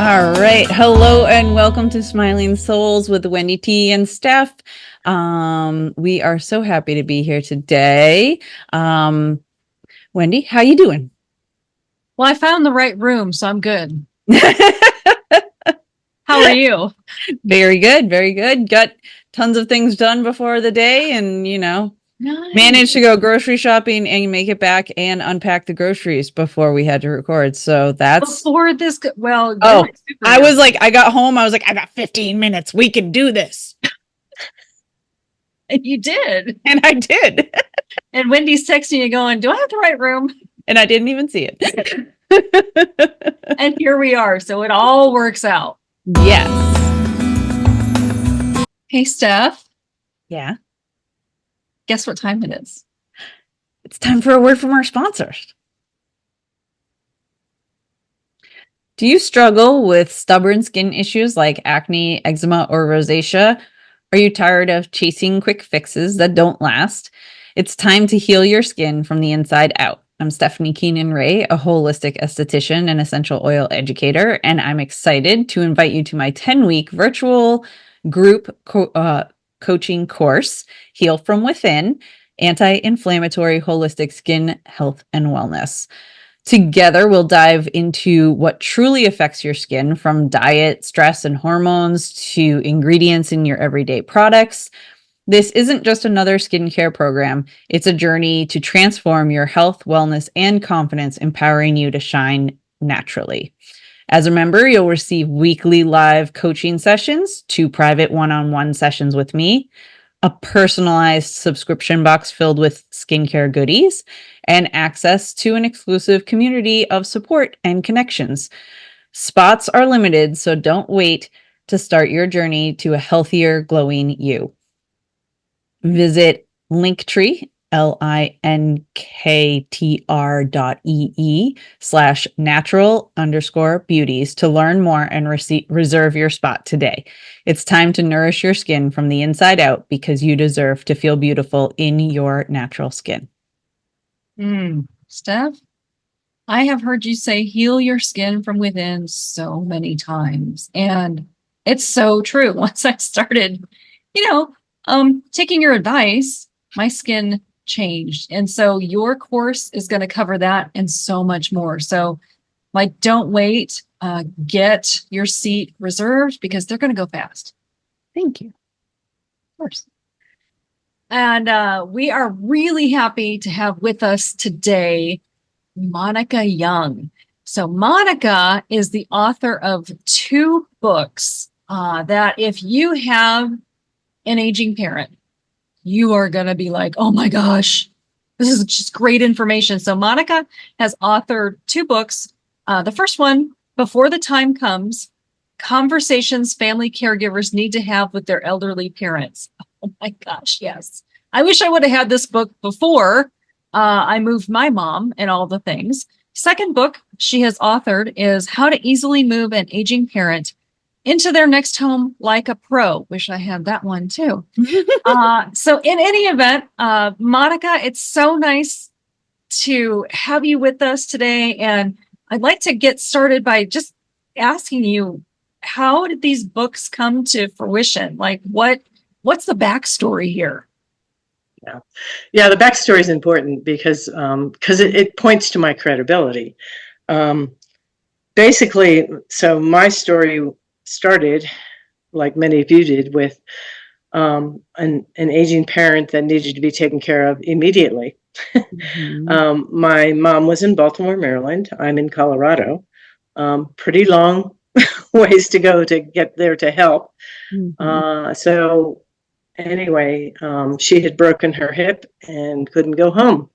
All right. Hello and welcome to Smiling Souls with Wendy T and Steph. We are so happy to be here today. Wendy, how you doing? Well, I found the right room, so I'm good. How are you? Very good, very good. Got tons of things done before the day and, managed to go grocery shopping and make it back and unpack the groceries before we had to record. So that's Before this, oh, I was like, I got home. I was like, I got 15 minutes. We can do this. And you did. And I did. And Wendy's texting you going, do I have the right room? And I didn't even see it. And here we are. So it all works out. Yes. Hey, Steph. Yeah. Guess what time it is? It's time for a word from our sponsors. Do you struggle with stubborn skin issues like acne, eczema, or rosacea? Are you tired of chasing quick fixes that don't last? It's time to heal your skin from the inside out. I'm Stephanie Keenan-Ray, a holistic esthetician and essential oil educator, and I'm excited to invite you to my 10-week virtual group coaching course, Heal from Within, Anti-Inflammatory Holistic Skin Health and Wellness. Together, we'll dive into what truly affects your skin, from diet, stress, and hormones to ingredients in your everyday products. This isn't just another skincare program. It's a journey to transform your health, wellness, and confidence, empowering you to shine naturally. As a member, you'll receive weekly live coaching sessions, 2 private one-on-one sessions with me, a personalized subscription box filled with skincare goodies, and access to an exclusive community of support and connections. Spots are limited, so don't wait to start your journey to a healthier, glowing you. Visit Linktree, linktr.ee/natural_beauties to learn more and reserve your spot today. It's time to nourish your skin from the inside out, because you deserve to feel beautiful in your natural skin. Steph, I have heard you say heal your skin from within so many times. And it's so true. Once I started, taking your advice, my skin changed. And so your course is going to cover that and so much more. So don't wait, get your seat reserved, because they're going to go fast. Thank you. Of course. And we are really happy to have with us today Monica Young. So Monica is the author of 2 books that if you have an aging parent, you are going to be like, oh my gosh, this is just great information. So Monica has authored 2 books. The first one, Before the Time Comes, Conversations Family Caregivers Need to Have with Their Elderly Parents. Oh my gosh, yes. I wish I would have had this book before I moved my mom and all the things. Second book she has authored is How to Easily Move an Aging Parent into Their Next Home Like a Pro. Wish I had that one too. So in any event, Monica, it's so nice to have you with us today. And I'd like to get started by just asking you, how did these books come to fruition? What's the backstory here? Yeah, the backstory is important because it points to my credibility. Basically, so my story started, like many of you did, with an aging parent that needed to be taken care of immediately. Mm-hmm. My mom was in Baltimore, Maryland. I'm in Colorado. Pretty long ways to go to get there to help. Mm-hmm. So anyway, she had broken her hip and couldn't go home.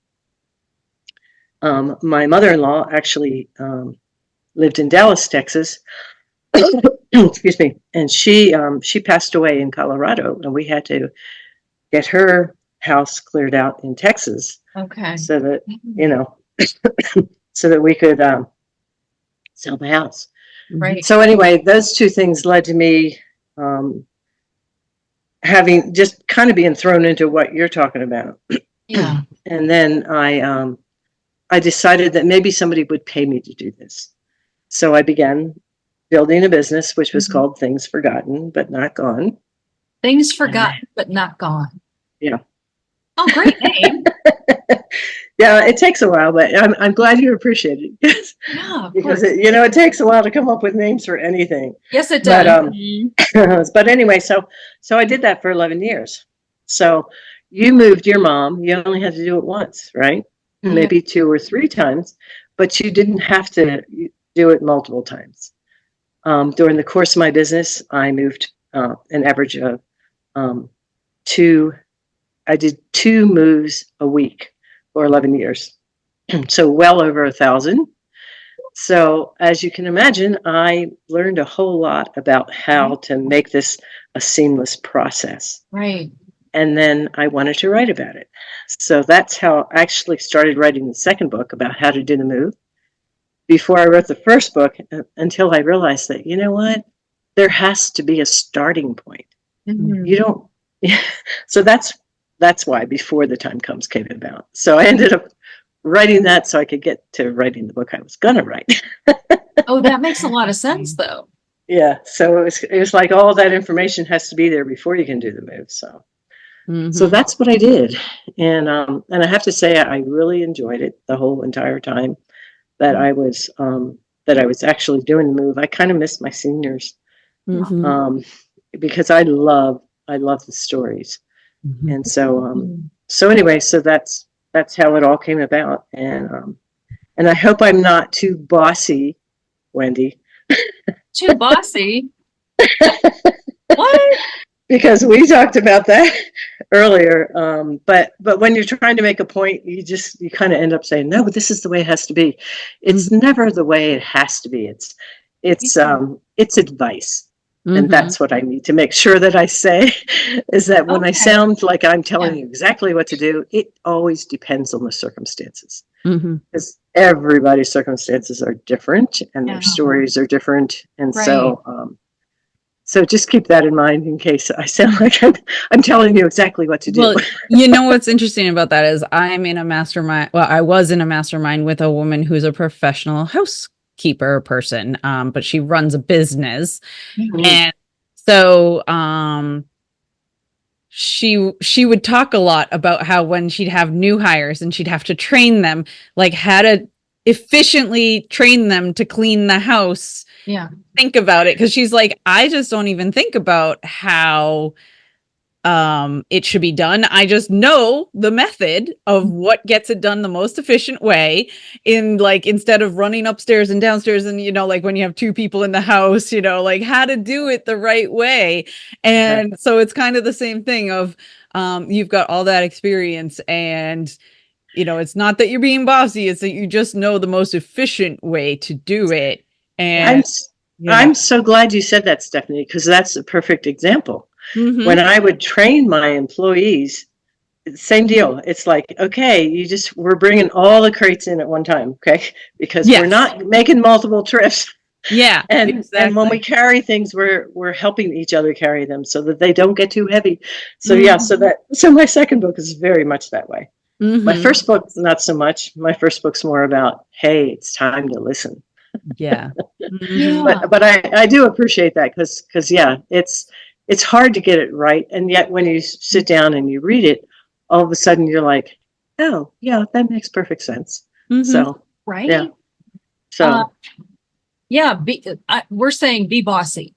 My mother-in-law actually lived in Dallas, Texas. Excuse me. And she passed away in Colorado, and we had to get her house cleared out in Texas. Okay. So that, so that we could sell the house. Right. So anyway, those 2 things led to me having just kind of being thrown into what you're talking about. Yeah. And then I decided that maybe somebody would pay me to do this. So I began building a business, which was called Things Forgotten But Not Gone. Things Forgotten But Not Gone. Yeah. Oh, great name. Yeah, it takes a while, but I'm glad you appreciate it. Yeah, of because course. it takes a while to come up with names for anything. Yes, it But does. but anyway, so I did that for 11 years. So you moved your mom. You only had to do it once, right? Maybe 2 or 3 times, but you didn't have to do it multiple times. During the course of my business, I moved an average of 2. I did 2 moves a week for 11 years. So well over 1,000. So as you can imagine, I learned a whole lot about how to make this a seamless process. Right. And then I wanted to write about it. So that's how I actually started writing the second book about how to do the move. Before I wrote the first book, until I realized that, you know what, there has to be a starting point. You don't. So that's why Before the Time Comes came about. So I ended up writing that so I could get to writing the book I was going to write. Oh, that makes a lot of sense, though. Yeah. So it was like all that information has to be there before you can do the move. So that's what I did. And I have to say, I really enjoyed it the whole entire time that I was actually doing the move. I kind of missed my seniors because I love the stories. And so anyway, so that's how it all came about. And I hope I'm not too bossy, Wendy. Too bossy? What? Because we talked about that earlier. But when you're trying to make a point, you kind of end up saying, no, but this is the way it has to be. It's never the way it has to be. It's advice. And that's what I need to make sure that I say is that when I sound like I'm telling you exactly what to do, it always depends on the circumstances. Because everybody's circumstances are different and their stories are different. And so just keep that in mind in case I sound like I'm telling you exactly what to do. Well, you know what's interesting about that is I'm in a mastermind. Well, I was in a mastermind with a woman who's a professional housekeeper person, but she runs a business. And so she would talk a lot about how when she'd have new hires and she'd have to train them, like how to efficiently train them to clean the house. Yeah. Think about it, because she's like, I just don't even think about how it should be done. I just know the method of what gets it done the most efficient way, in like, instead of running upstairs and downstairs and, you know, like when you have 2 people in the house, you know, like how to do it the right way. And so it's kind of the same thing of you've got all that experience, and you know, it's not that you're being bossy, it's that you just know the most efficient way to do it. And I'm so glad you said that, Stephanie, because that's a perfect example. When I would train my employees, same deal. It's like, okay, we're bringing all the crates in at one time, okay? Because we're not making multiple trips. Yeah. And when we carry things, we're helping each other carry them so that they don't get too heavy. So so my second book is very much that way. My first book, not so much. My first book's more about, hey, it's time to listen. Yeah. But I do appreciate that because it's hard to get it right. And yet when you sit down and you read it, all of a sudden you're like, oh, yeah, that makes perfect sense. So, right. Yeah. So, we're saying be bossy.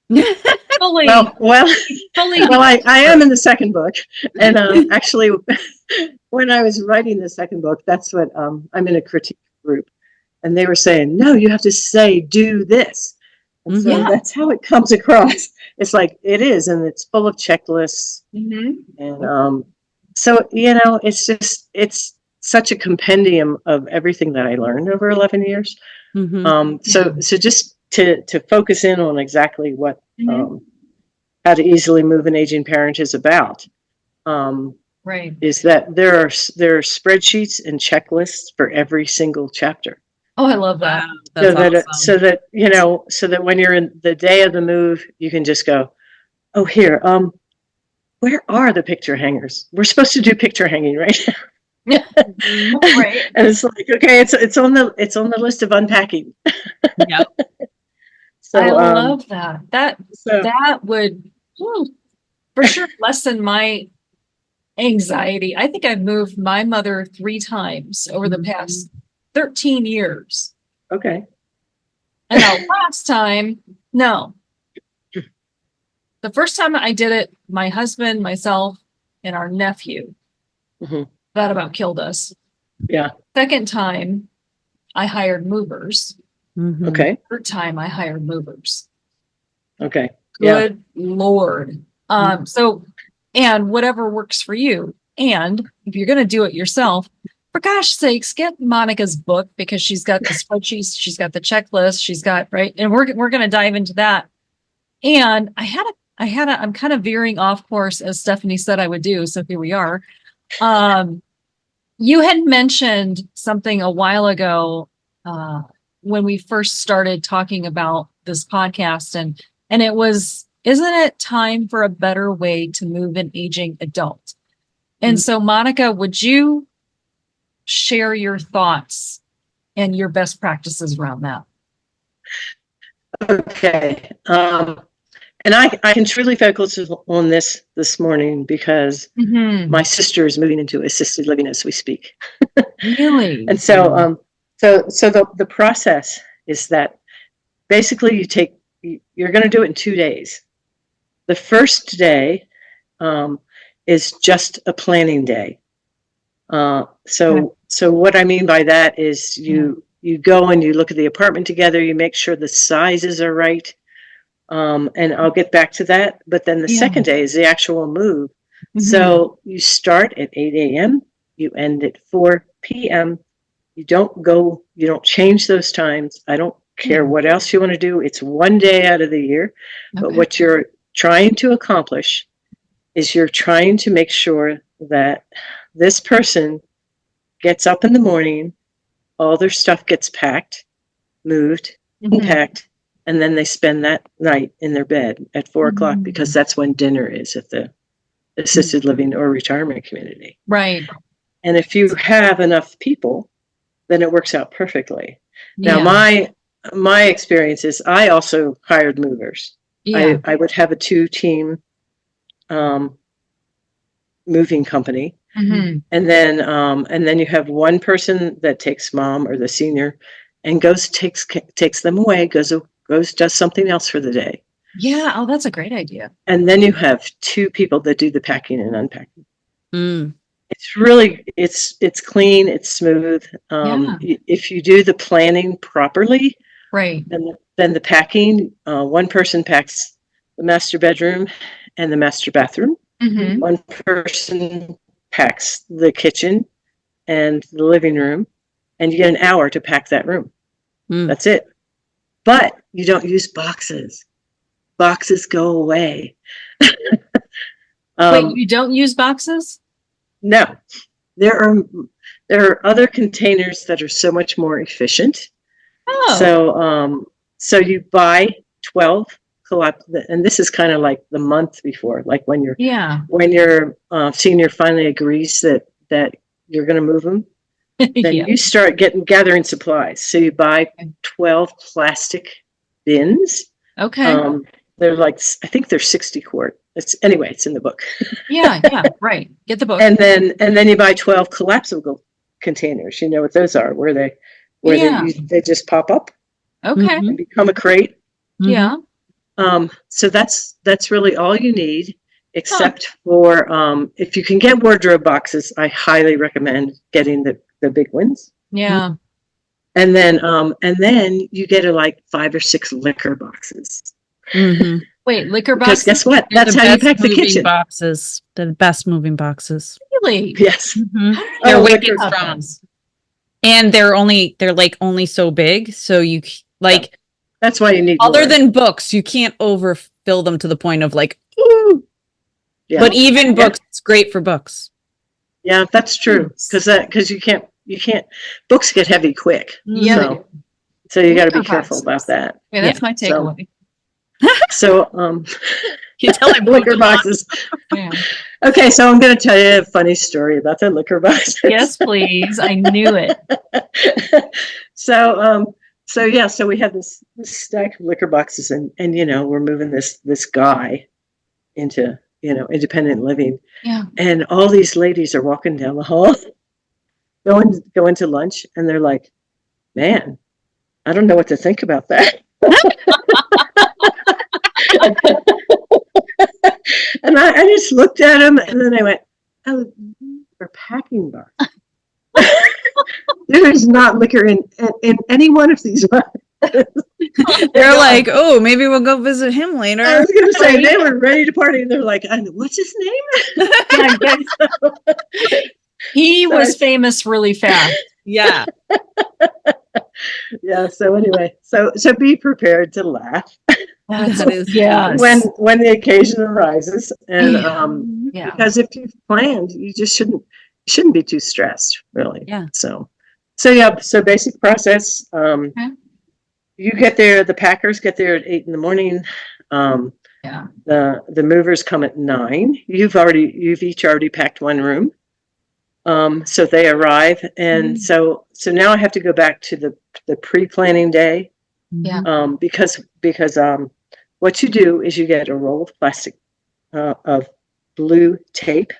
Fully. Well, I am in the second book. And actually, when I was writing the second book, that's what I'm in a critique group. And they were saying, no, you have to say, do this. And so that's how it comes across. It's like it is, and it's full of checklists. And so, you know, it's such a compendium of everything that I learned over 11 years. So just to focus in on exactly what how to easily move an aging parent is about. Is that there are spreadsheets and checklists for every single chapter. Oh, I love that. So that when you're in the day of the move, you can just go, oh, here, where are the picture hangers? We're supposed to do picture hanging right now. And it's like, okay, it's on the list of unpacking. So, I love that. so That would for sure lessen my anxiety. I think I've moved my mother 3 times over the past 13 years. okay. And the last time, no. The first time I did it, my husband, myself, and our nephew, that about killed us. Yeah. Second time, I hired movers. Okay. Third time, I hired movers. Okay. Good Lord. So, and whatever works for you. And if you're going to do it yourself, for gosh sakes, get Monica's book, because she's got the spreadsheets, she's got the checklist, she's got, right. And we're going to dive into that. And I'm kind of veering off course, as Stephanie said I would do. So here we are. You had mentioned something a while ago, when we first started talking about this podcast, and it was, isn't it time for a better way to move an aging adult? And so, Monica, would you share your thoughts and your best practices around that? Okay. And I can truly focus on this morning because my sister is moving into assisted living as we speak. Really? And so, the process is that basically you're going to do it in 2 days. The first day is just a planning day. So what I mean by that is you go and you look at the apartment together, you make sure the sizes are right. And I'll get back to that. But then the second day is the actual move. So you start at 8 a.m., you end at 4 p.m. You don't change those times. I don't care what else you want to do. It's 1 day out of the year. But what you're trying to accomplish is you're trying to make sure that this person gets up in the morning, all their stuff gets packed, moved, and packed, and then they spend that night in their bed at 4 o'clock, because that's when dinner is at the assisted living or retirement community. Right. And if you have enough people, then it works out perfully. Yeah. Now, my experience is I also hired movers. Yeah. I would have a 2-team moving company. And then you have one person that takes mom or the senior and takes them away, goes does something else for the day. Yeah. Oh, that's a great idea. And then you have 2 people that do the packing and unpacking. It's really, it's clean, it's smooth. If you do the planning properly, right, then the packing, one person packs the master bedroom and the master bathroom. One person packs the kitchen and the living room, and you get an hour to pack that room. That's it. But you don't use boxes. Boxes go away. Wait, you don't use boxes? No. There are other containers that are so much more efficient. So you buy 12 collapse, and this is kind of like the month before, like when your senior finally agrees that you're going to move them. Then you start gathering supplies. So you buy 12 plastic bins. Okay. They're like, I think they're 60 quart. It's in the book. Yeah, right. Get the book. And then you buy 12 collapsible containers. You know what those are, where they just pop up. Okay. And become a crate. Yeah. So that's really all you need, except for if you can get wardrobe boxes, I highly recommend getting the big ones. Yeah. And then you get like 5 or 6 liquor boxes. Wait, liquor boxes? Because guess what? That's how you pack the kitchen. Boxes, the best moving boxes. Really? Yes. They're wicked strong. And they're like only so big, so you like. That's why you need other more. than books, you can't overfill them to the point of like, ooh. Yeah. But even books, it's great for books. Yeah, that's true. Because you can't books get heavy quick. Yeah. So you got to be careful about that. Yeah, that's my takeaway. So you tell him liquor boxes. Yeah. Okay, so I'm going to tell you a funny story about the liquor boxes. Yes, please. I knew it. So so we have this stack of liquor boxes, and we're moving this guy into independent living, Yeah. and all these ladies are walking down the hall, going to lunch, and they're like, "Man, I don't know what to think about that." And I just looked at him, and then I went, "Oh, we're packing bar. There is not liquor in any one of these bars." They're like, oh, maybe we'll go visit him later. I was going to say, they were ready to party, and they're like, "What's his name?" He was famous really fast. Yeah. Yeah. So anyway, so be prepared to laugh That is Yes. when the occasion arises, and Yeah. because if you've planned, you just shouldn't be too stressed, really. Yeah. So basic process. You get there. The packers get there at 8 a.m. Yeah. The movers come at 9. You've each already packed one room. So they arrive, and so now I have to go back to the pre-planning day. Yeah. Because what you do is you get a roll of plastic of blue tape,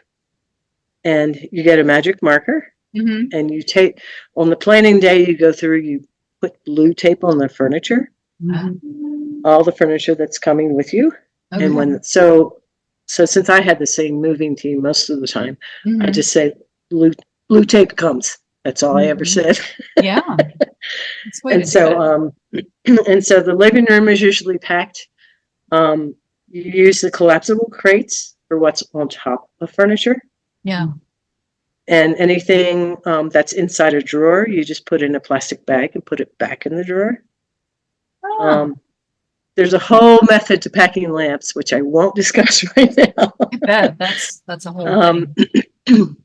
and you get a magic marker, and you tape on the planning day. You go through, you put blue tape on the furniture, all the furniture that's coming with you, and so since I had the same moving team most of the time, I just say blue tape comes. That's all I ever said. Yeah. And so the living room is usually packed. You use the collapsible crates for what's on top of furniture. Yeah. And anything that's inside a drawer, you just put in a plastic bag and put it back in the drawer. There's a whole method to packing lamps, which I won't discuss right now. I bet that's a whole thing.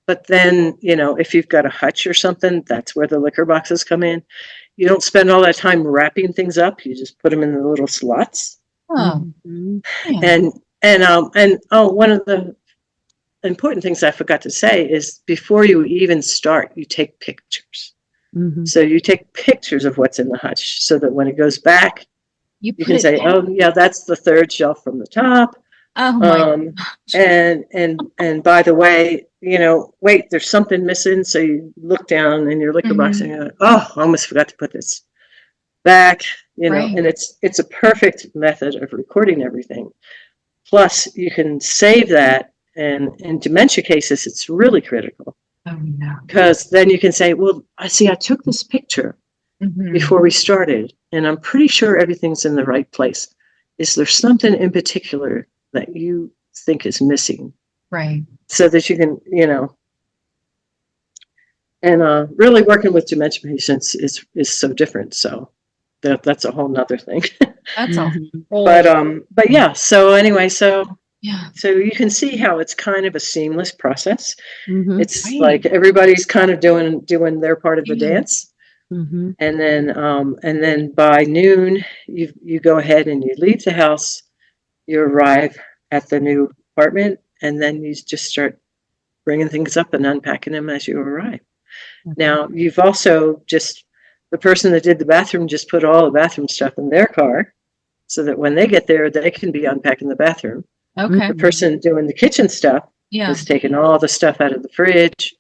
But then, if you've got a hutch or something, that's where the liquor boxes come in. You don't spend all that time wrapping things up. You just put them in the little slots. Oh. And one of the important things I forgot to say is before you even start, you take pictures. So you take pictures of what's in the hutch so that when it goes back, you can say, "Oh, yeah, that's the third shelf from the top." Oh my And by the way, wait, there's something missing. So you look down in your liquor box and you're like, "Oh, I almost forgot to put this back." And it's a perfect method of recording everything. Plus, you can save that, and in dementia cases, it's really critical. Oh, no. Because then you can say, "Well, I took this picture before we started, and I'm pretty sure everything's in the right place. Is there something in particular that you think is missing?" Right. So that you can, and really working with dementia patients is so different. So that's a whole nother thing. That's a whole. But yeah. So anyway, yeah. So you can see how it's kind of a seamless process. It's Right. like everybody's kind of doing their part of the dance. And then by noon, you go ahead and you leave the house. You arrive at the new apartment, and then you just start bringing things up and unpacking them as you arrive. Now, you've also the person that did the bathroom just put all the bathroom stuff in their car so that when they get there, they can be unpacking the bathroom. Okay. The person doing the kitchen stuff is taking all the stuff out of the fridge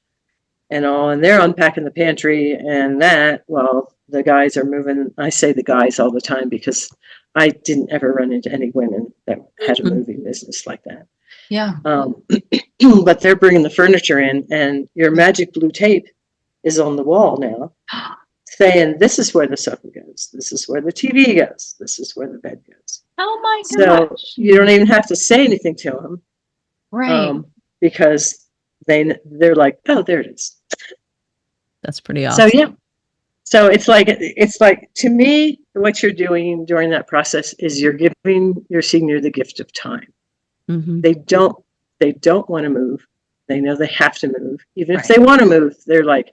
and they're unpacking the pantry and that while the guys are moving. I say the guys all the time because I didn't ever run into any women that had a moving business like that. Yeah. But they're bringing the furniture in, and your magic blue tape is on the wall now saying, "This is where the sofa goes. This is where the TV goes. This is where the bed goes." Oh my gosh. So you don't even have to say anything to them. Right. Because they're like, "Oh, there it is." That's pretty awesome. So yeah. So it's like to me, what you're doing during that process is you're giving your senior the gift of time. They don't want to move. They know they have to move. Even if they want to move, they're like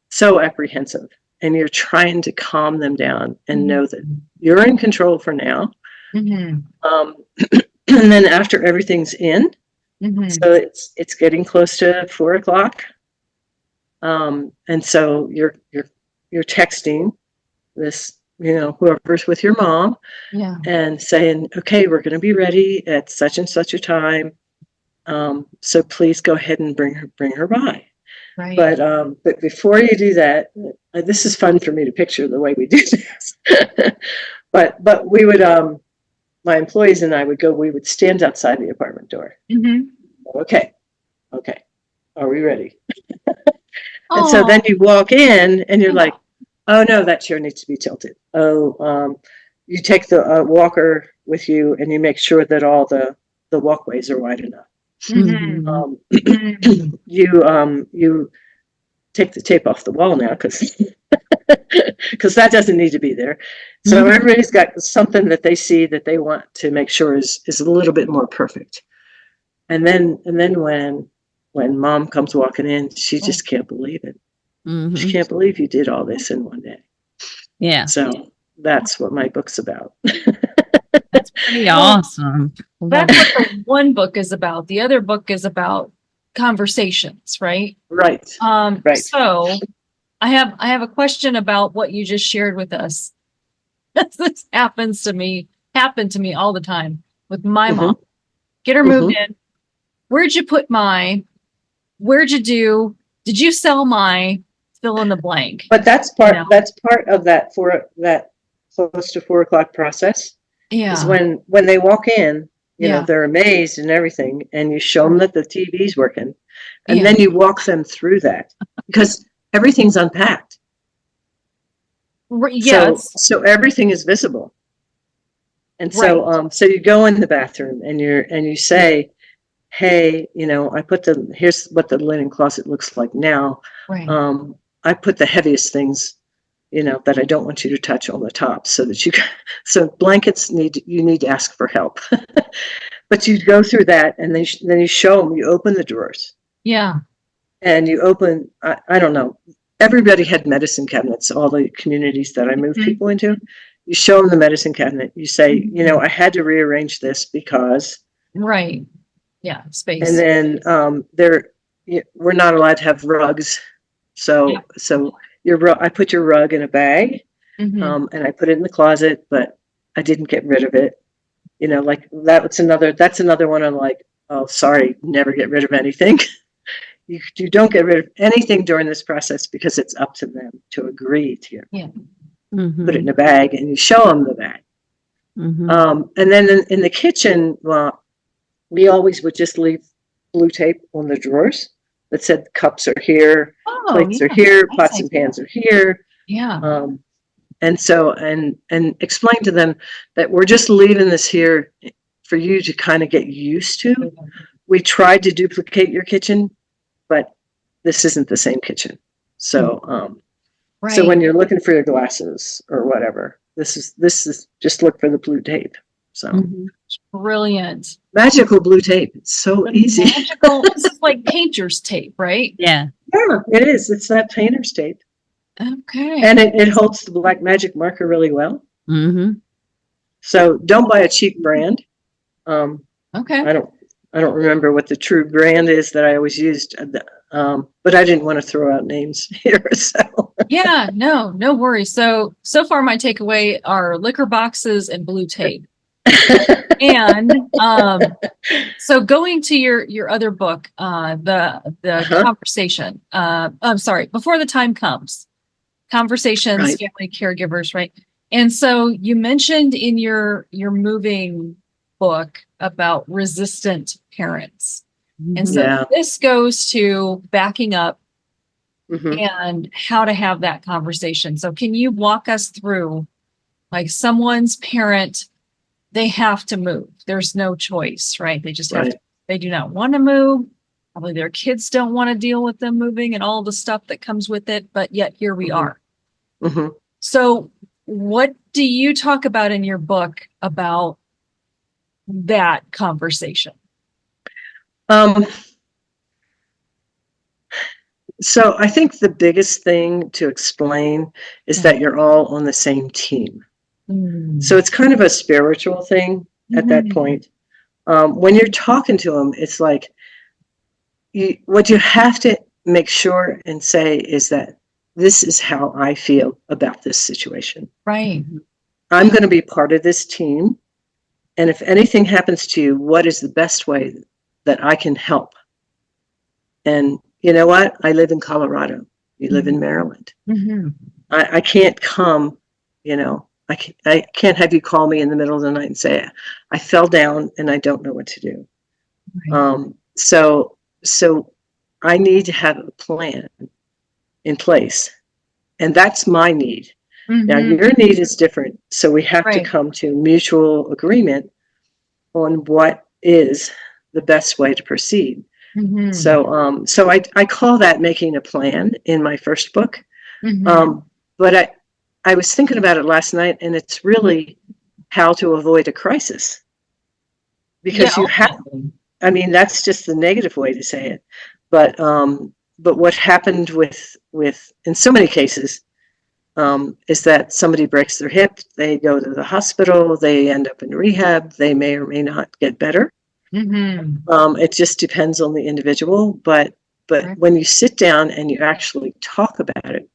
so apprehensive. And you're trying to calm them down and know that you're in control for now. And then after everything's in, so it's getting close to 4:00. And so you're texting this, whoever's with your mom, Yeah. and saying, okay, we're going to be ready at such and such a time. So please go ahead and bring her by. Right. But before you do that, this is fun for me to picture the way we do this. but we would, my employees and I we would stand outside the apartment door. Mm-hmm. Okay. Are we ready? Oh. And so then you walk in and you're like, oh no, that chair needs to be tilted. Oh, you take the walker with you and you make sure that all the walkways are wide enough. Mm-hmm. You take the tape off the wall now because that doesn't need to be there. So everybody's got something that they see that they want to make sure is a little bit more perfect. And then when mom comes walking in, she just can't believe it. She can't believe you did all this in one day. Yeah. So that's what my book's about. That's pretty awesome. That's what the one book is about. The other book is about conversations, right? Right. Right. So I have a question about what you just shared with us. This happened to me all the time with my mom. Get her moved in. Where'd you put my? Where'd you do? Did you sell my? Fill in the blank. But that's part. That's part of that close to 4 o'clock process. Yeah. Is when they walk in, they're amazed and everything, and you show them that the TV's working, and then you walk them through that because everything's unpacked. Yes. So everything is visible. And so so you go in the bathroom and you say, hey, here's what the linen closet looks like now. Right. I put the heaviest things, that I don't want you to touch on the top so that so blankets you need to ask for help. But you go through that and then you show them, you open the drawers. Yeah. And you open, I don't know, everybody had medicine cabinets, all the communities that I moved people into. You show them the medicine cabinet. You say, I had to rearrange this because. Right. Yeah. Space. And then we're not allowed to have rugs. So I put your rug in a bag and I put it in the closet, but I didn't get rid of it. Like that's another one. I'm like, oh, sorry, never get rid of anything. You don't get rid of anything during this process because it's up to them to agree to put it in a bag, and you show them the bag. And then in the kitchen, we always would just leave blue tape on the drawers that said cups are here, plates are here, pots and pans are here. Yeah. And so, and explain to them that we're just leaving this here for you to kind of get used to. We tried to duplicate your kitchen, but this isn't the same kitchen. So, so when you're looking for your glasses or whatever, this is just look for the blue tape. So brilliant. Magical blue tape. It's so easy. Magical. This is like painter's tape, right? Yeah. Yeah, it is. It's that painter's tape. Okay. And it holds the black magic marker really well. So don't buy a cheap brand. Okay. I don't remember what the true brand is that I always used. But I didn't want to throw out names here. So yeah, no worries. So far my takeaway are liquor boxes and blue tape. And so going to your other book, the conversation. I'm sorry, Before the Time Comes. Conversations, Family Caregivers, right? And so you mentioned in your moving book about resistant parents. And so this goes to backing up and how to have that conversation. So can you walk us through, like, someone's parent, they have to move. There's no choice, right? They just have to, they do not want to move. Probably their kids don't want to deal with them moving and all the stuff that comes with it, but yet here we are. So what do you talk about in your book about that conversation? So I think the biggest thing to explain is that you're all on the same team. So it's kind of a spiritual thing at that point. When you're talking to them, it's like what you have to make sure and say is that this is how I feel about this situation. Right. I'm going to be part of this team. And if anything happens to you, what is the best way that I can help? And you know what? I live in Colorado. You live in Maryland. Mm-hmm. I can't come, I can't have you call me in the middle of the night and say, I fell down and I don't know what to do. Right. So I need to have a plan in place. And that's my need. Now, your need is different. So we have to come to mutual agreement on what is the best way to proceed. So I call that making a plan in my first book. But I was thinking about it last night, and it's really how to avoid a crisis. Because you have, I mean, that's just the negative way to say it. But what happened with in so many cases is that somebody breaks their hip, they go to the hospital, they end up in rehab, they may or may not get better. It just depends on the individual. But when you sit down and you actually talk about it,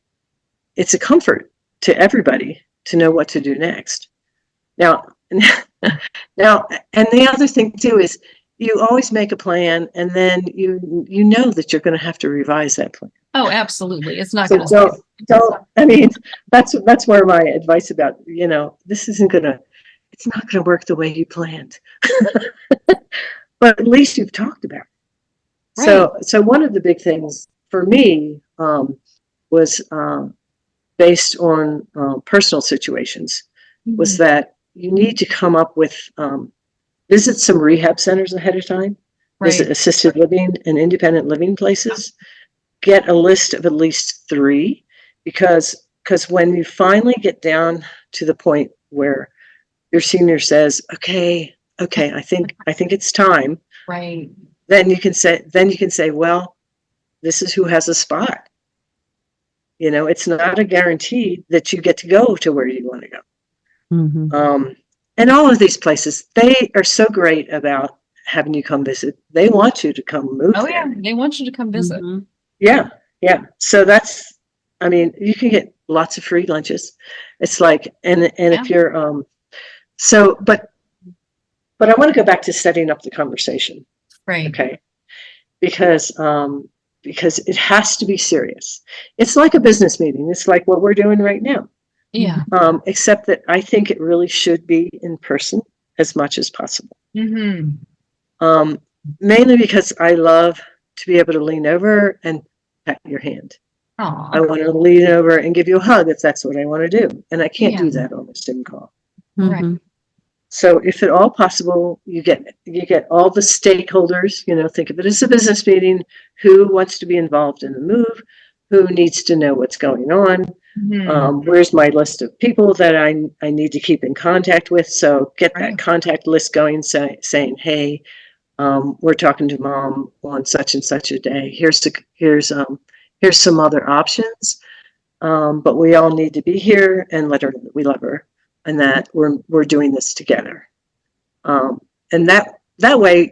it's a comfort to everybody to know what to do next. Now, and the other thing too is you always make a plan, and then you know that you're going to have to revise that plan. Oh, absolutely. It's not So going to. don't. I mean, that's where my advice about this isn't gonna. It's not going to work the way you planned. But at least you've talked about it. Right. So one of the big things for me was based on personal situations, was that you need to come up with, visit some rehab centers ahead of time, visit assisted living and independent living places, get a list of at least 3, because when you finally get down to the point where your senior says, okay, I think it's time. Right. Then you can say, well, this is who has a spot. It's not a guarantee that you get to go to where you want to go. And all of these places, they are so great about having you come visit. They want you to come move. Oh yeah, they want you to come visit. Yeah. So you can get lots of free lunches. It's like, and if you're, but I want to go back to setting up the conversation. Right. Okay. Because it has to be serious. It's like a business meeting. It's like what we're doing right now. Yeah. Except that I think it really should be in person as much as possible. Mainly because I love to be able to lean over and pat your hand. Aww. I want to lean over and give you a hug if that's what I want to do. And I can't do that on a Zoom call. Right. So if at all possible, you get all the stakeholders, think of it as a business meeting, who wants to be involved in the move, who needs to know what's going on. Where's my list of people that I need to keep in contact with? So get that contact list going, saying, hey, we're talking to mom on such and such a day. Here's some other options. But we all need to be here and let her know that we love her and that we're doing this together. And that way,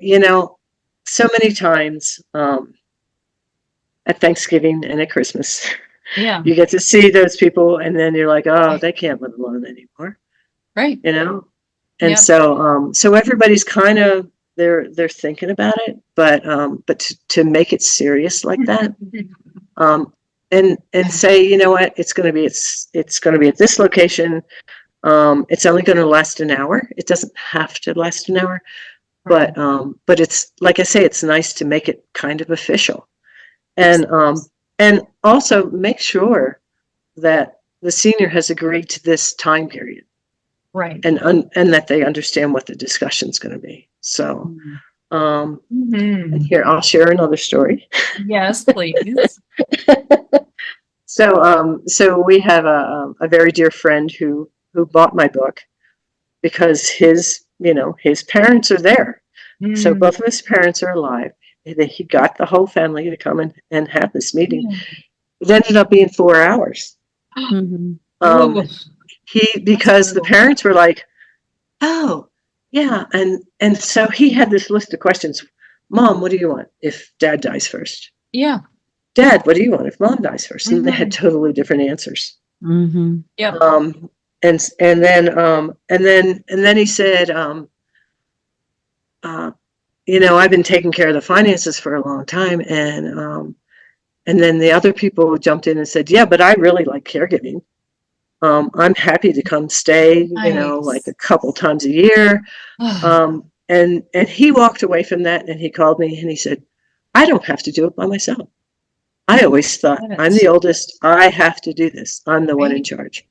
so many times at Thanksgiving and at Christmas, you get to see those people, and then you're like, oh, they can't live alone anymore. Right. And so everybody's kind of, they're thinking about it, but to make it serious like that, and say, you know what, it's going to be at this location. It's only going to last an hour. It doesn't have to last an hour, but it's, like I say, it's nice to make it kind of official. And also make sure that the senior has agreed to this time period. Right. And that they understand what the discussion's going to be. So, and here, I'll share another story. Yes, please. So we have a very dear friend who bought my book because his parents are there. So both of his parents are alive. He got the whole family to come and have this meeting. It ended up being 4 hours. Because the parents were like, oh, yeah. And so he had this list of questions. Mom, what do you want if dad dies first? Yeah. Dad, what do you want if Mom dies 1st? And they had Mhm. totally different answers. Yep. And then he said, I've been taking care of the finances for a long time, and then the other people jumped in and said, yeah, but I really like caregiving. I'm happy to come stay, like Nice. a couple times a year. And he walked away from that, and he called me and he said, I don't have to do it by myself. I always thought, Love I'm it. the oldest. I have to do this. I'm the one in Right. charge.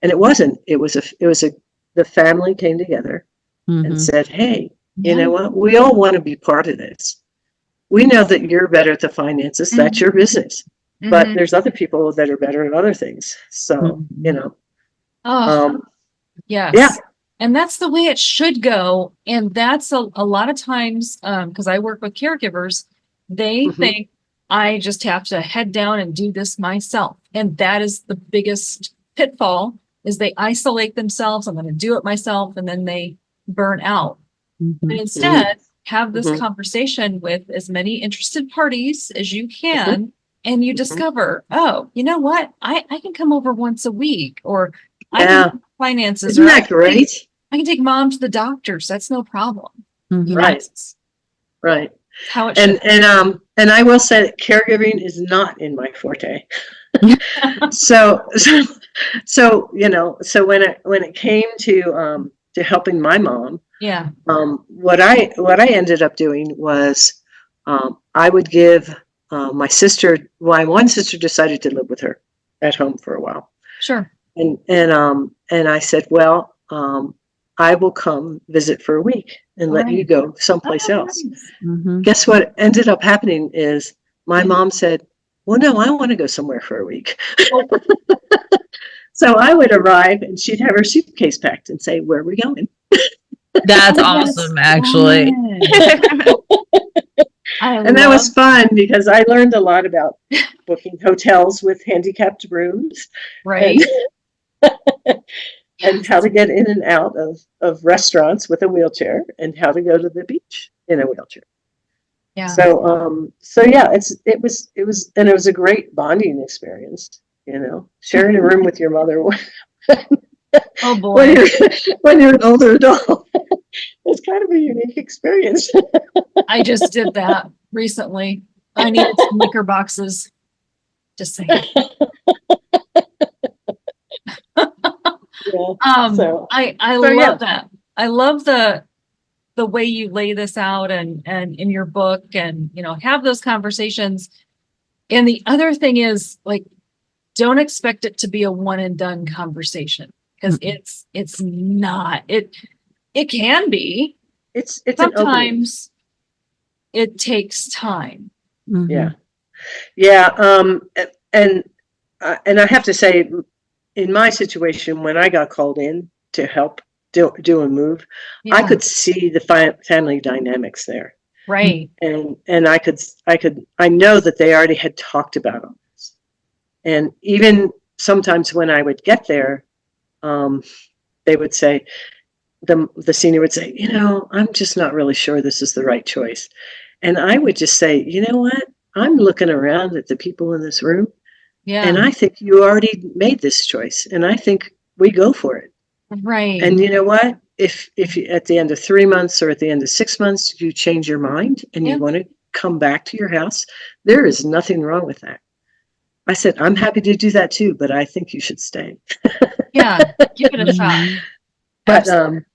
And it wasn't. The family came together and said, hey, you Yeah. know what? We all want to be part of this. We know that you're better at the finances. That's your business. But Mhm. there's other people that are better at other things. So, Oh, yeah. yes. And that's the way it should go. And that's a lot of times, because I work with caregivers, they Mhm. think I just have to head down and do this myself. And that is the biggest pitfall is they isolate themselves. I'm going to do it myself. And then they burn out. But instead, have this Mhm. conversation with as many interested parties as you Mhm. can, and you Mhm. discover, oh, you know what? I can come over once a week, or I can Yeah. do finances, Isn't or that great? I can take mom to the doctors. That's no problem. Right. Yes, Right. how it should. And I will say that caregiving is not in my forte. So when it came to helping my mom, Yeah. what I ended up doing was, I would give my sister. My one sister decided to live with her at home for a while, Sure. and I said, well, I will come visit for a week and let you Right. go someplace Oh, else. nice. Guess what ended up happening is my mom said, well, no, I want to go somewhere for a week. So I would arrive and she'd have her suitcase packed and say, where are we going? That's Oh, that's awesome, actually. fun. I And that was love. fun because I learned a lot about booking hotels with handicapped rooms and Right. and how to get in and out of restaurants with a wheelchair and how to go to the beach in a wheelchair. Yeah. So yeah, it was a great bonding experience, sharing a room with your mother Oh when boy. you're an older adult. It's kind of a unique experience. I just did that recently. I needed some liquor boxes. Just saying. Yeah. I So yeah. love that. I love the way you lay this out and in your book and have those conversations. And the other thing is like don't expect it to be a one and done conversation because it's not. It can be. It's an opening. Sometimes it takes time. Yeah. Yeah. And I have to say, in my situation, when I got called in to help do a move, I Yeah. could see the family dynamics there. Right. And I know that they already had talked about all this. And even sometimes when I would get there, they would say, the senior would say, I'm just not really sure this is the right choice. And I would just say, you know what? I'm looking around at the people in this room, and Yeah. I think you already made this choice, and I think we go for it. Right. And you know what? If you, at the end of 3 months or at the end of 6 months, you change your mind and Yeah. you want to come back to your house, there is nothing wrong with that. I said, I'm happy to do that too, but I think you should stay. Yeah. Give it a shot. But Absolutely.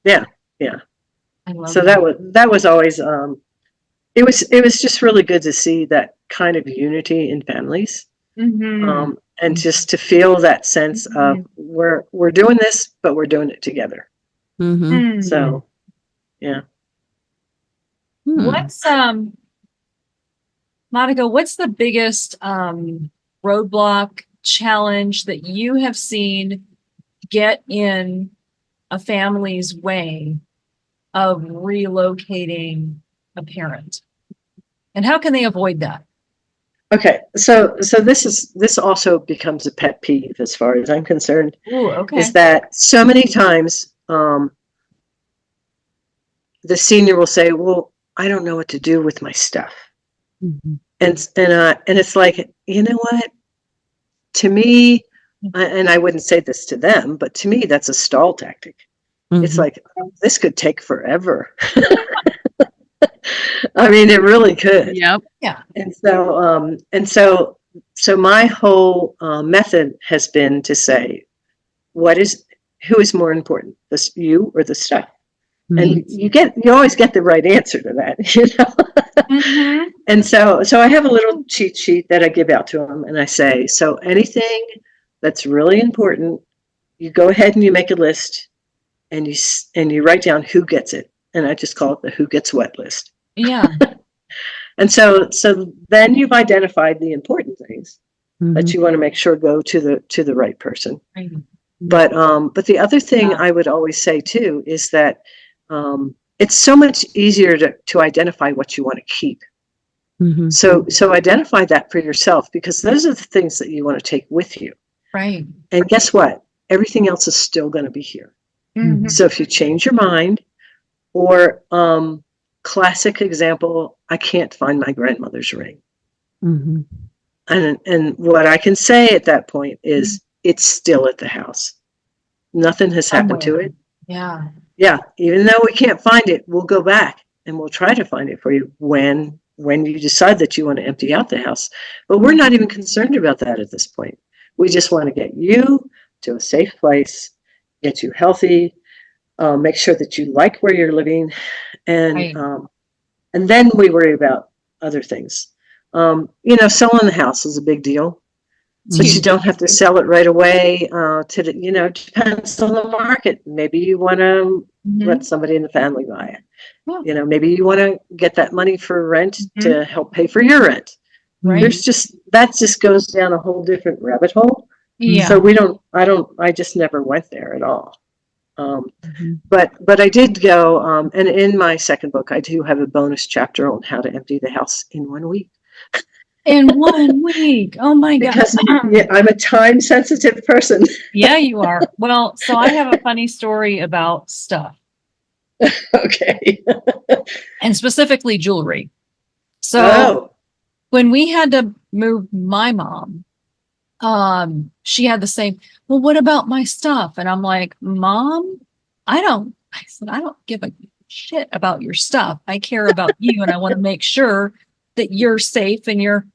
yeah. I love So that. that was always it was just really good to see that kind of unity in families. Mhm. And just to feel that sense of we're doing this, but we're doing it together. Mm. So yeah. What's Monica, what's the biggest roadblock challenge that you have seen get in a family's way of relocating a parent? And how can they avoid that? Okay, so this also becomes a pet peeve as far as I'm concerned. Ooh, okay. Is that so many times the senior will say, well, I don't know what to do with my stuff. and it's like, you know what? To me, and I wouldn't say this to them, but to me, that's a stall tactic. It's like, this could take forever. I mean, it really could. Yep. Yeah. So my whole method has been to say, who is more important, you or the stuff? And you always get the right answer to that, you know. And so I have a little cheat sheet that I give out to them, and I say, so anything that's really important, you go ahead and you make a list, and you write down who gets it, and I just call it the who gets what list. Yeah. And so then you've identified the important things that you want to make sure go to the right person. Right. But the other thing I would always say too is that it's so much easier to identify what you want to keep. So identify that for yourself, because those are the things that you want to take with you. Right. And guess what? Everything else is still going to be here. So if you change your mind, or classic example, I can't find my grandmother's ring. And what I can say at that point is it's still at the house. Nothing has happened to it. Yeah. Yeah. Even though we can't find it, we'll go back and we'll try to find it for you when you decide that you want to empty out the house. But we're not even concerned about that at this point. We just want to get you to a safe place, get you healthy, make sure that you like where you're living, and then we worry about other things. Selling the house is a big deal, but you don't have to sell it right away. Depends on the market. Maybe you want to let somebody in the family buy it. Maybe you want to get that money for rent to help pay for your rent. Right. That just goes down a whole different rabbit hole. Yeah. So I just never went there at all. But I did go, and in my second book, I do have a bonus chapter on how to empty the house in 1 week. In 1 week. Oh my God. Because I'm a time sensitive person. Yeah, you are. Well, so I have a funny story about stuff. Okay. And specifically jewelry. So when we had to move my mom, she had the same, well, what about my stuff? And I'm like, Mom, I don't give a shit about your stuff. I care about you, and I want to make sure that you're safe and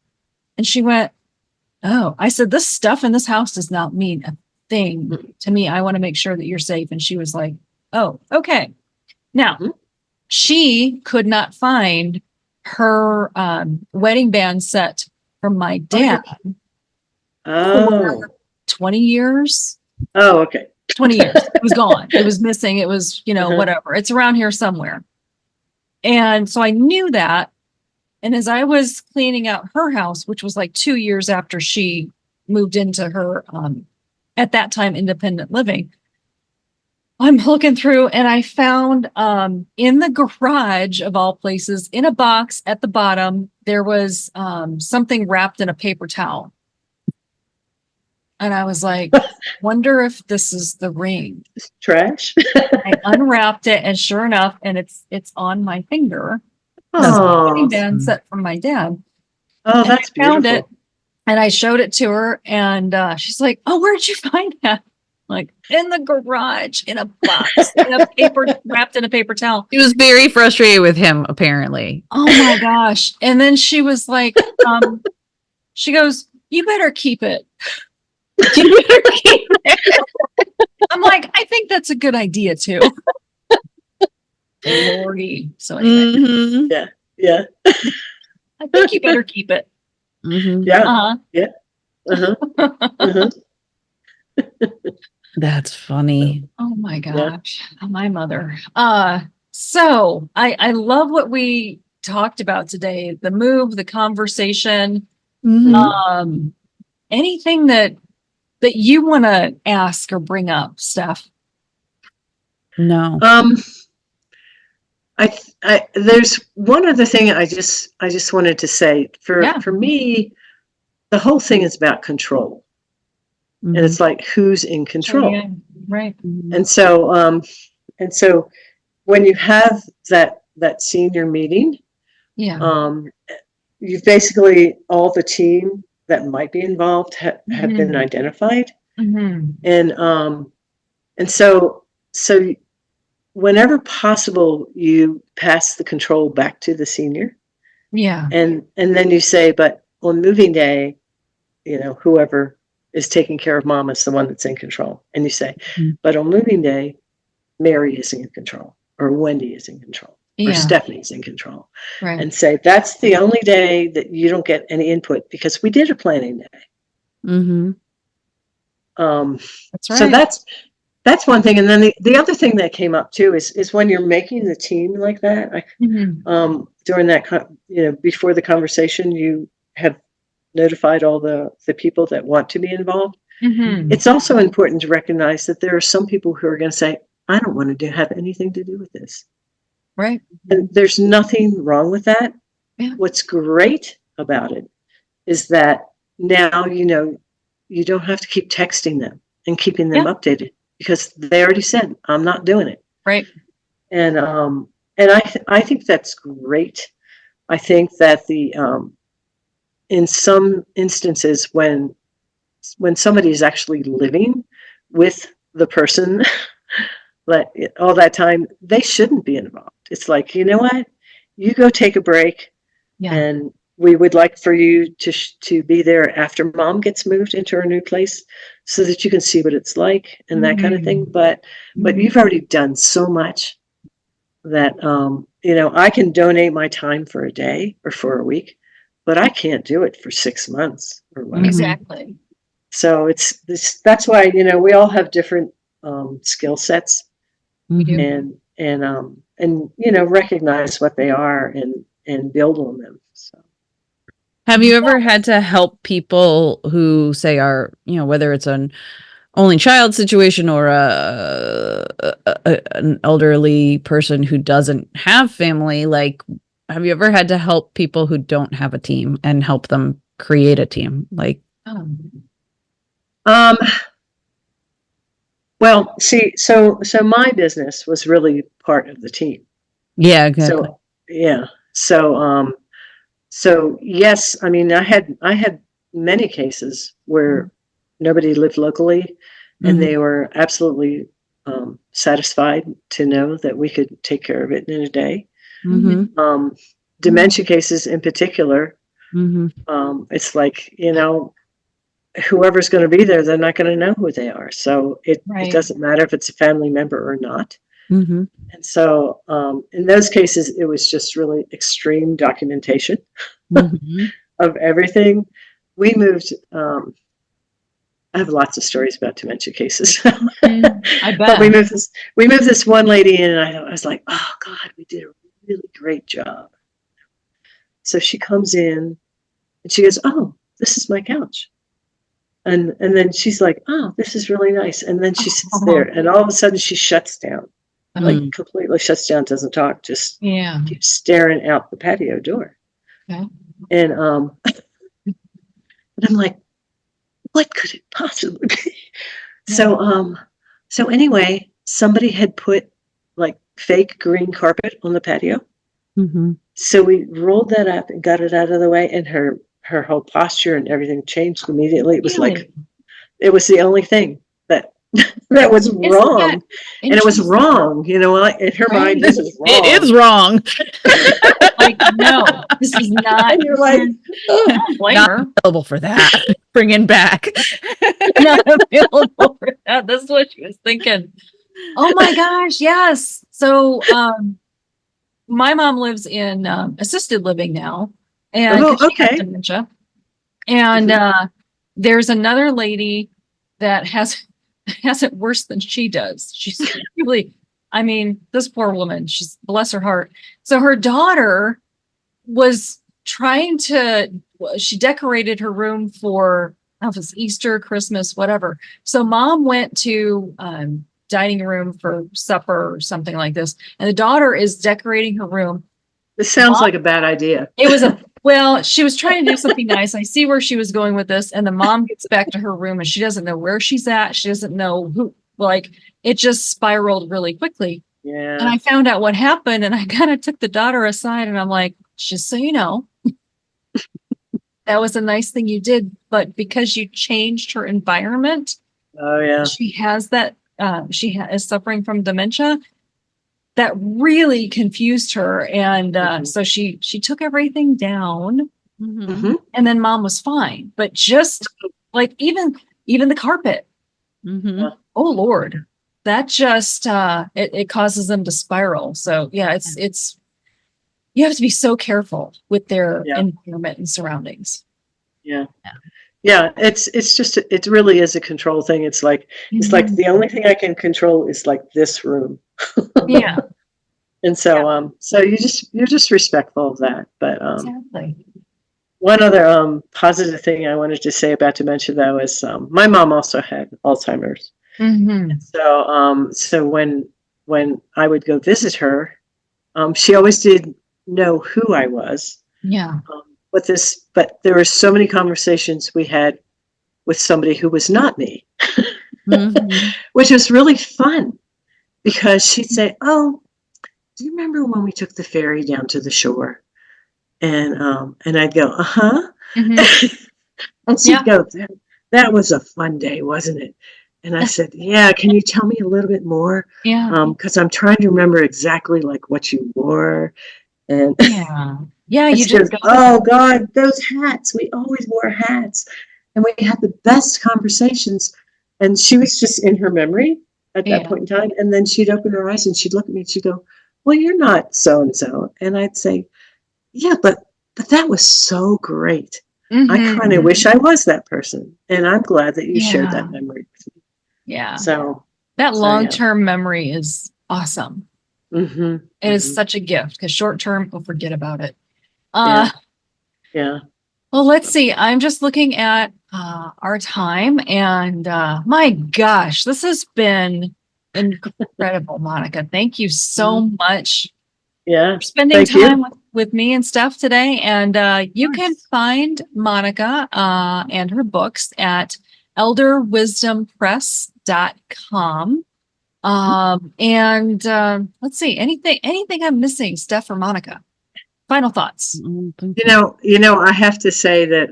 she went, oh, I said, this stuff in this house does not mean a thing to me. I want to make sure that you're safe. And she was like, oh, okay. Now, she could not find her wedding band set from my dad. Oh. 20 years. Oh, okay. 20 years. It was gone. It was missing. It was, whatever. It's around here somewhere. And so I knew that. And as I was cleaning out her house, which was like 2 years after she moved into her, at that time, independent living, I'm looking through and I found in the garage of all places, in a box at the bottom, there was something wrapped in a paper towel. And I was like, wonder if this is the ring. Trash. I unwrapped it, and sure enough, and it's on my finger. Oh, Wedding band set from my dad. Oh, that's I found beautiful. it, and I showed it to her, and she's like, "Oh, where'd you find that?" Like, in the garage, in a box, wrapped in a paper towel. She was very frustrated with him, apparently. Oh my gosh! And then she was like, she goes, "You better keep it." You better keep it. I'm like, I think that's a good idea too. Lordy. So anyway, Yeah. I think you better keep it. Yeah. Yeah. That's funny. Oh my gosh. My mother. So I love what we talked about today. The move, the conversation. Anything that you want to ask or bring up, Steph? No. There's one other thing I just wanted to say. For me, the whole thing is about control. And it's like, who's in control? Yeah, right. And so when you have that senior meeting, you've basically, all the team that might be involved have been identified. And so whenever possible, you pass the control back to the senior. Yeah. And then you say, but on moving day, whoever is taking care of mom is the one that's in control. And you say, but on moving day, Mary is in control, or Wendy is in control, or Stephanie's in control. Right. And say, that's the only day that you don't get any input, because we did a planning day. That's right. So that's one thing. And then the other thing that came up too is when you're making the team like that, during that, before the conversation, you have notified all the people that want to be involved. It's also important to recognize that there are some people who are going to say, I don't want to have anything to do with this. Right. And there's nothing wrong with that. Yeah. What's great about it is that now, you don't have to keep texting them and keeping them updated, because they already said, I'm not doing it. Right. And I think that's great. I think that in some instances, when somebody is actually living with the person all that time, they shouldn't be involved. It's like, you know what? You go take a break, and we would like for you to be there after mom gets moved into her new place, so that you can see what it's like and that kind of thing. But you've already done so much that I can donate my time for a day or for a week, but I can't do it for 6 months or whatever. Exactly. So that's why we all have different skill sets, and recognize what they are and build on them. So. Have you ever had to help people who say are, whether it's an only child situation or an elderly person who doesn't have family? Like, have you ever had to help people who don't have a team and help them create a team? Like, well, see, so my business was really part of the team. Yeah, exactly. So, yeah. So yes, I mean, I had many cases where nobody lived locally, and they were absolutely satisfied to know that we could take care of it in a day. Dementia cases in particular, it's like, whoever's going to be there, they're not going to know who they are. So it doesn't matter if it's a family member or not. And so in those cases, it was just really extreme documentation of everything. We moved, I have lots of stories about dementia cases. I bet. But we moved this one lady in, and I was like, oh God, we did a really great job. So she comes in and she goes, oh, this is my couch. And then she's like, oh, this is really nice. And then she sits there, and all of a sudden she shuts down. Like completely shuts down, doesn't talk, just keeps staring out the patio door. Okay. And I'm like, what could it possibly be? So anyway, somebody had put like fake green carpet on the patio. So we rolled that up and got it out of the way, and her whole posture and everything changed immediately. It was like, it was the only thing that was wrong. And it was wrong, in her mind, this is wrong. It is wrong. Like, no, this is not. And you're like, not available for that. Bring it back. Not available for that. That's what she was thinking. Oh my gosh, yes. So my mom lives in assisted living now. And she has dementia. And there's another lady that has it worse than she does. She's really, I mean, this poor woman, she's, bless her heart. So her daughter was trying to, she decorated her room for, I don't know if it's Easter, Christmas, whatever. So mom went to dining room for supper or something like this. And the daughter is decorating her room. This sounds like a bad idea. It was she was trying to do something nice. I see where she was going with this. And the mom gets back to her room and she doesn't know where she's at. She doesn't know who, like, it just spiraled really quickly. Yeah. And I found out what happened, and I kind of took the daughter aside, and I'm like, just so you know, That was a nice thing you did, but because you changed her environment, Oh yeah. she has that, is suffering from dementia. That really confused her. And so she took everything down, Mm-hmm. and then mom was fine. But just like even the carpet, Mhm. oh Lord, that just it causes them to spiral. So yeah, it's you have to be so careful with their Yeah. environment and surroundings. Yeah. Yeah, it's just it really is a control thing. It's like the only thing I can control is like this room. Yeah, And so so you're just respectful of that. But exactly. one other positive thing I wanted to say about dementia though is my mom also had Alzheimer's. So so when I would go visit her, she always did know who I was. Yeah. But there were so many conversations we had with somebody who was not me, Mhm. which was really fun because she'd say, "Oh, do you remember when we took the ferry down to the shore?" And I'd go, "Uh-huh." And she'd go, that was a fun day, wasn't it? And I said, "Yeah, can you tell me a little bit more? Yeah. Because I'm trying to remember exactly like what you wore." And Yeah. Yeah. and You she just goes, go with "Oh it. God, those hats! We always wore hats, and we had the best conversations." And she was just in her memory at that Yeah. point in time. And then she'd open her eyes and she'd look at me and she'd go, "Well, you're not so and so." And I'd say, "Yeah, but that was so great. I kind of wish I was that person, and I'm glad that you shared Yeah. that memory with me." Yeah. So That yeah. long-term memory is awesome. Mm-hmm. It is such a gift because short-term, we'll forget about it. Yeah. Yeah. Well, let's see. I'm just looking at our time, and my gosh, this has been incredible, Monica. Thank you so much Yeah. for spending Thank you. time with me and Steph today. And you can find Monica and her books at elderwisdompress.com. And let's see, anything I'm missing, Steph or Monica? Final thoughts. You know, I have to say that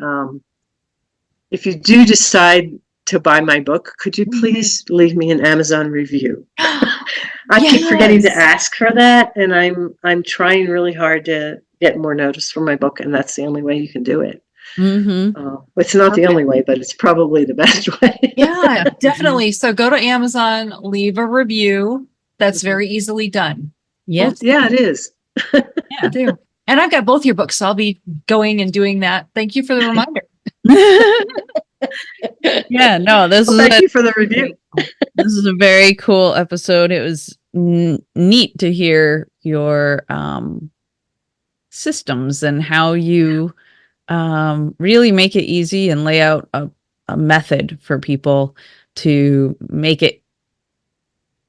if you do decide to buy my book, could you please leave me an Amazon review? I keep forgetting to ask for that, and I'm trying really hard to get more notice for my book, and that's the only way you can do it. It's not the only way, but it's probably the best way. Yeah, definitely. So go to Amazon, leave a review. That's very easily done. Yes. Well, yeah, it is. Yeah, do. And I've got both your books, so I'll be going and doing that. Thank you for the reminder. Yeah, no, Thank you for the review. This is a very cool episode. It was neat to hear your systems and how you really make it easy and lay out a method for people to make it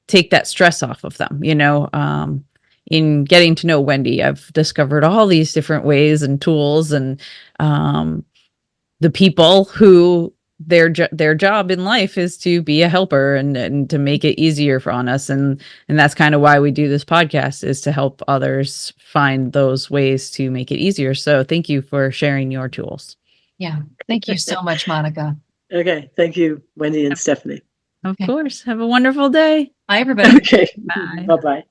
take that stress off of them. In getting to know Wendy, I've discovered all these different ways and tools and the people who their job in life is to be a helper and to make it easier on us. And that's kind of why we do this podcast, is to help others find those ways to make it easier. So thank you for sharing your tools. Yeah. Thank you so much, Monica. Okay. Thank you, Wendy and Stephanie. Of course. Have a wonderful day. Bye, everybody. Okay. Bye. Bye-bye.